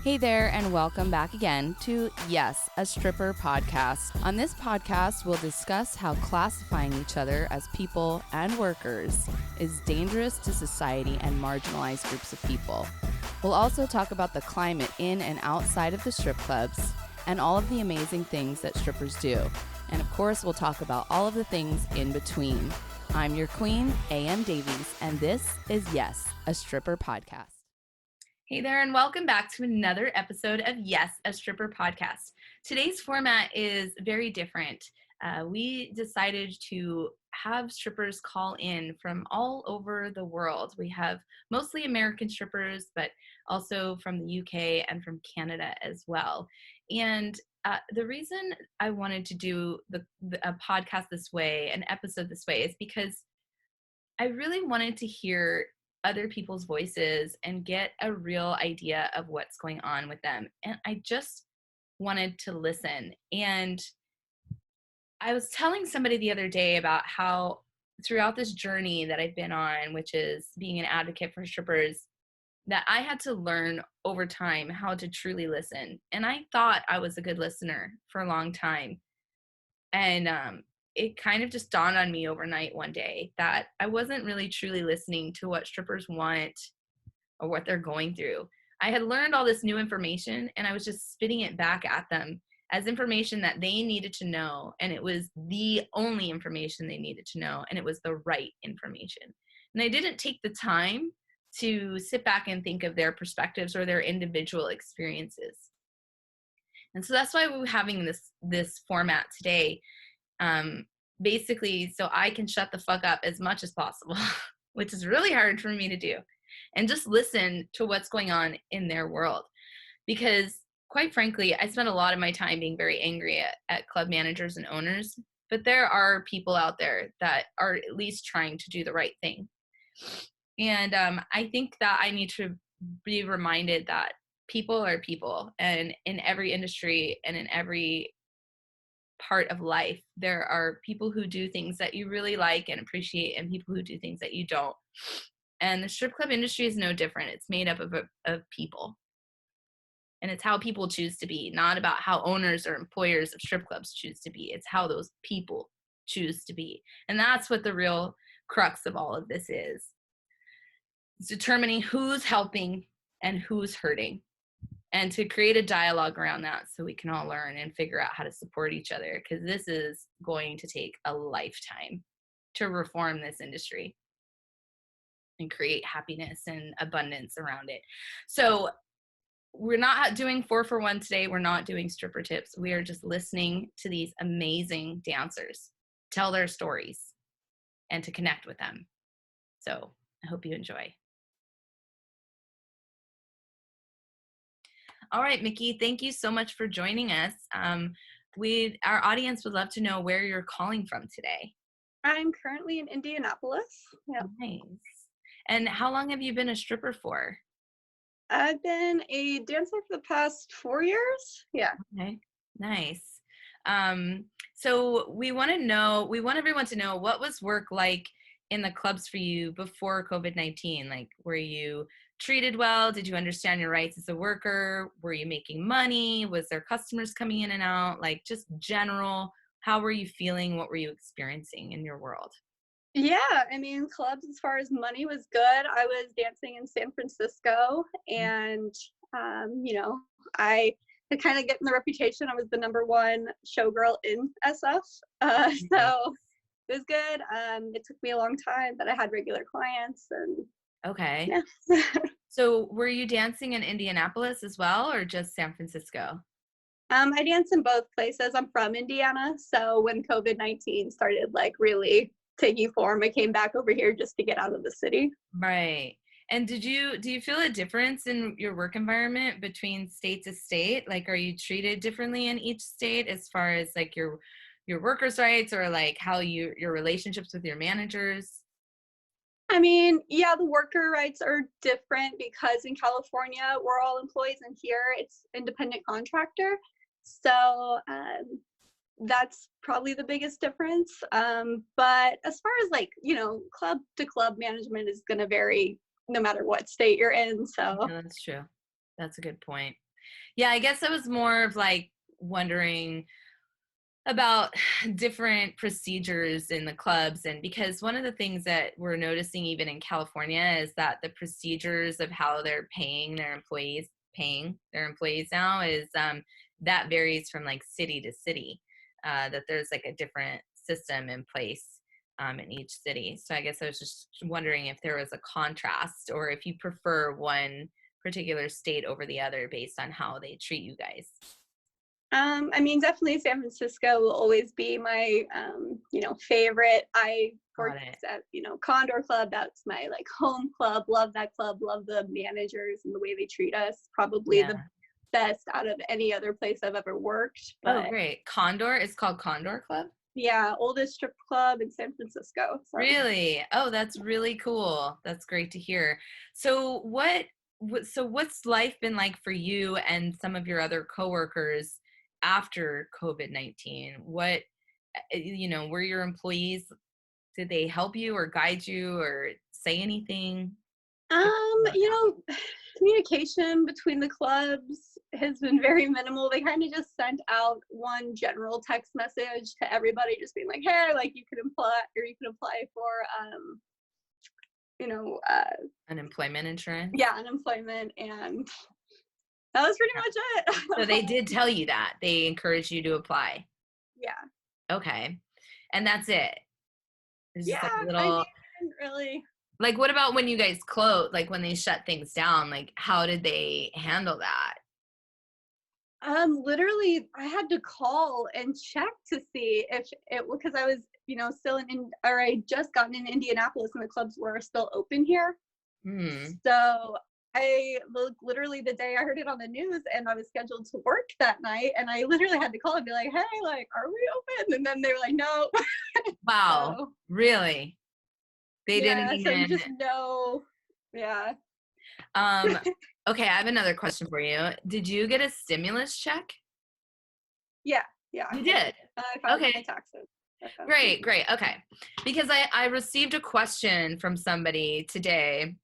Hey there, and welcome back again to YAS, a stripper podcast. On this podcast, we'll discuss how classifying each other as people and workers is dangerous to society and marginalized groups of people. We'll also talk about the climate in and outside of the strip clubs and all of the amazing things that strippers do. And of course, we'll talk about all of the things in between. I'm your queen, A.M. Davies, and this is YAS, a stripper podcast. Hey there, and welcome back to another episode of YAS, a stripper podcast. Today's format is very different. We decided to have strippers call in from all over the world. We have mostly American strippers, but also from the UK and from Canada as well. And the reason I wanted to do a podcast this way, an episode this way, is because I really wanted to hear other people's voices and get a real idea of what's going on with them. And I just wanted to listen. And I was telling somebody the other day about how throughout this journey that I've been on, which is being an advocate for strippers, that I had to learn over time how to truly listen. And I thought I was a good listener for a long time. And it kind of just dawned on me overnight one day that I wasn't really truly listening to what strippers want or what they're going through. I had learned all this new information and I was just spitting it back at them as information that they needed to know. And it was the only information they needed to know. And it was the right information. And I didn't take the time to sit back and think of their perspectives or their individual experiences. And so that's why we're having this format today. Basically, so I can shut the fuck up as much as possible, which is really hard for me to do, and just listen to what's going on in their world. Because quite frankly, I spend a lot of my time being very angry at club managers and owners, but there are people out there that are at least trying to do the right thing. And I think that I need to be reminded that people are people, and in every industry and in every part of life, there are people who do things that you really like and appreciate and people who do things that you don't. And the strip club industry is no different. It's made up of people. And it's how people choose to be, not about how owners or employers of strip clubs choose to be. It's how those people choose to be. And that's what the real crux of all of this is. It's determining who's helping and who's hurting, and to create a dialogue around that so we can all learn and figure out how to support each other, because this is going to take a lifetime to reform this industry and create happiness and abundance around it. So we're not doing 4-for-1 today. We're not doing stripper tips. We are just listening to these amazing dancers tell their stories and to connect with them. So I hope you enjoy. All right, Mickey, thank you so much for joining us. Our audience would love to know where you're calling from today. I'm currently in Indianapolis. Yeah. Nice. And how long have you been a stripper for? I've been a dancer for the past 4 years. Yeah. Okay, nice. So we want everyone to know, what was work like in the clubs for you before COVID-19? Like, were you treated well? Did you understand your rights as a worker? Were you making money? Was there customers coming in and out? Like, just general, how were you feeling? What were you experiencing in your world? Yeah, I mean, clubs as far as money was good. I was dancing in San Francisco, and I had kind of gotten the reputation. I was the #1 showgirl in SF, so it was good. It took me a long time, but I had regular clients. And okay. Yeah. So were you dancing in Indianapolis as well, or just San Francisco? I dance in both places. I'm from Indiana, so when COVID-19 started really taking form, I came back over here just to get out of the city. Right. And do you feel a difference in your work environment between state to state? Like, are you treated differently in each state as far as like your workers' rights, or like how your relationships with your managers? I mean, yeah, the worker rights are different because in California, we're all employees, and here it's independent contractor. So that's probably the biggest difference. But as far as club to club management is going to vary no matter what state you're in. So Yeah, that's true. That's a good point. Yeah, I guess I was more of like wondering about different procedures in the clubs. And because one of the things that we're noticing even in California is that the procedures of how they're paying their employees now is that varies from like city to city, that there's like a different system in place in each city. So I guess I was just wondering if there was a contrast or if you prefer one particular state over the other based on how they treat you guys. I mean, definitely San Francisco will always be my, favorite. I worked at, Condor Club. That's my like home club. Love that club. Love the managers and the way they treat us. Probably the best out of any other place I've ever worked. But, great. Condor is called Condor Club? Yeah, oldest strip club in San Francisco. So. Really? Oh, that's really cool. That's great to hear. So what's life been like for you and some of your other coworkers after COVID-19? What, were your employees, did they help you or guide you or say anything? Communication between the clubs has been very minimal. They kind of just sent out one general text message to everybody, just being like, hey, like you can apply for, Unemployment insurance? Yeah, unemployment. And that was pretty much it. So they did tell you that. They encouraged you to apply. Yeah. Okay. And that's it. It's just like a little... I mean, I didn't really... Like, what about when you guys closed, like when they shut things down, like how did they handle that? Literally I had to call and check to see if it, because I was, still I just gotten in Indianapolis and the clubs were still open here. So I literally the day I heard it on the news and I was scheduled to work that night and I literally had to call and be like, hey, like, are we open? And then they were like, no. Wow. So, really? They didn't even... So you just know. Yeah. Okay, I have another question for you. Did you get a stimulus check? Yeah. You did? I filed okay. my taxes. Great. Okay. Because I received a question from somebody today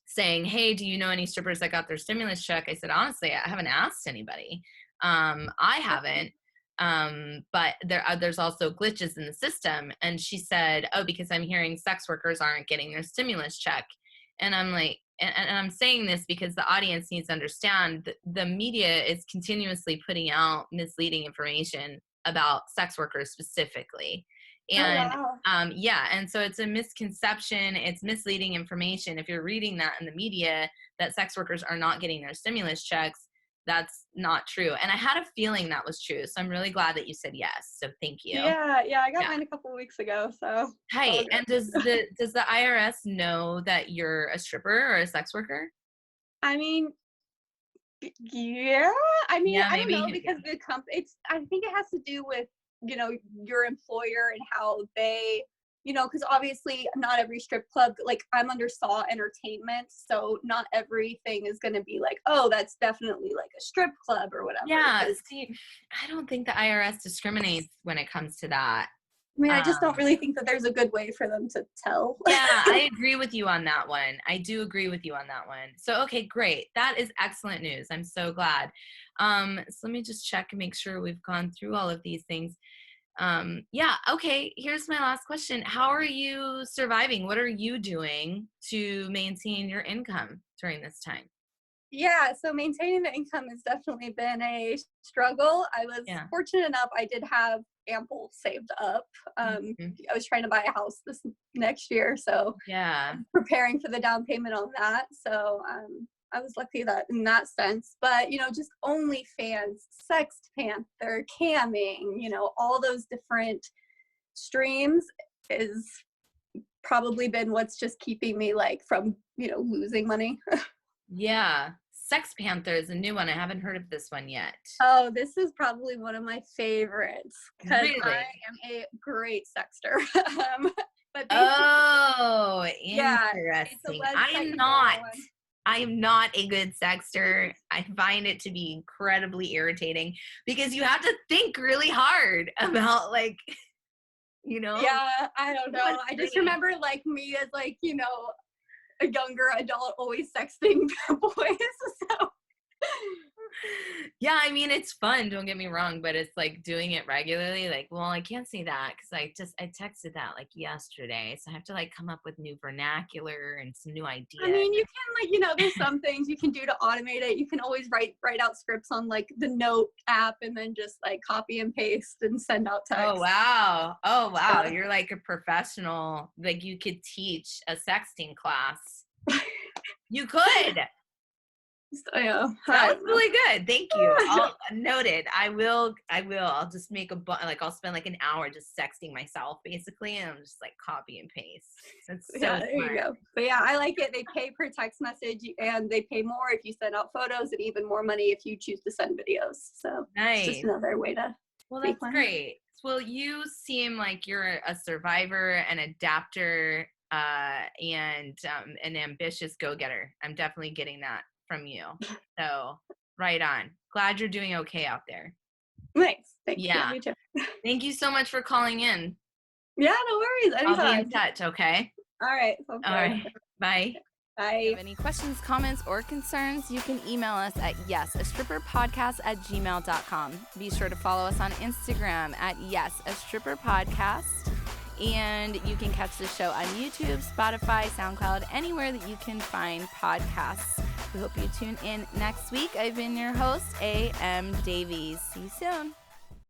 saying, hey, do you know any strippers that got their stimulus check? I said, honestly, I haven't asked anybody. I haven't. But there's also glitches in the system. And she said, oh, because I'm hearing sex workers aren't getting their stimulus check. And I'm like, and I'm saying this because the audience needs to understand that the media is continuously putting out misleading information about sex workers specifically. And and so it's a misconception, it's misleading information. If you're reading that in the media that sex workers are not getting their stimulus checks, that's not true. And I had a feeling that was true. So I'm really glad that you said yes. So thank you. Yeah, I got mine a couple of weeks ago. So hey, and does the IRS know that you're a stripper or a sex worker? I mean, yeah. I mean, I don't know because the company. I think it has to do with your employer and how they. Because obviously not every strip club, like I'm under Saw Entertainment, so not everything is going to be like, oh, that's definitely like a strip club or whatever. Yeah, see, I don't think the IRS discriminates when it comes to that. I mean, I just don't really think that there's a good way for them to tell. Yeah, I agree with you on that one. I do agree with you on that one. So, okay, great. That is excellent news. I'm so glad. So let me just check and make sure we've gone through all of these things. Okay, here's my last question. How are you surviving? What are you doing to maintain your income during this time? Yeah, so maintaining the income has definitely been a struggle. I was fortunate enough, I did have ample saved up. I was trying to buy a house this next year, so I'm preparing for the down payment on that. So I was lucky that in that sense. But just OnlyFans, Sex Panther, camming, all those different streams is probably been what's just keeping me like from losing money. Yeah. Sex Panther is a new one. I haven't heard of this one yet. Oh, this is probably one of my favorites because really? I am a great sexter. But interesting. I am not a good sexter. I find it to be incredibly irritating because you have to think really hard about like, Yeah, I don't know. I just remember like me as like, a younger adult always sexting boys. So Yeah, I mean, it's fun, don't get me wrong, but it's like doing it regularly. Like, well, I can't say that because I texted that like yesterday. So I have to like come up with new vernacular and some new ideas. I mean, you can like, there's some things you can do to automate it. You can always write out scripts on like the Note app and then just like copy and paste and send out text. Oh, wow. Oh, wow. You're like a professional. Like you could teach a sexting class. You could. So, yeah. That was really good. Thank you. I'll noted. I will. I'll just make I'll spend like an hour just sexting myself basically, and I'm just like copy and paste. That's so yeah, there you go. But yeah, I like it. They pay per text message and they pay more if you send out photos and even more money if you choose to send videos. So nice. It's just another way to. Well, that's great. Well, you seem like you're a survivor, an adapter, and an ambitious go-getter. I'm definitely getting that from you. So right on. Glad you're doing okay out there. Nice. Thank you. Me too. Thank you so much for calling in. Yeah, no worries. Anytime. I'll be in touch, okay? All right. All right. Bye. Bye. If you have any questions, comments, or concerns, you can email us at yesastripperpodcast@gmail.com. Be sure to follow us on Instagram at yesastripperpodcast. And you can catch the show on YouTube, Spotify, SoundCloud, anywhere that you can find podcasts. We hope you tune in next week. I've been your host, A.M. Davies. See you soon.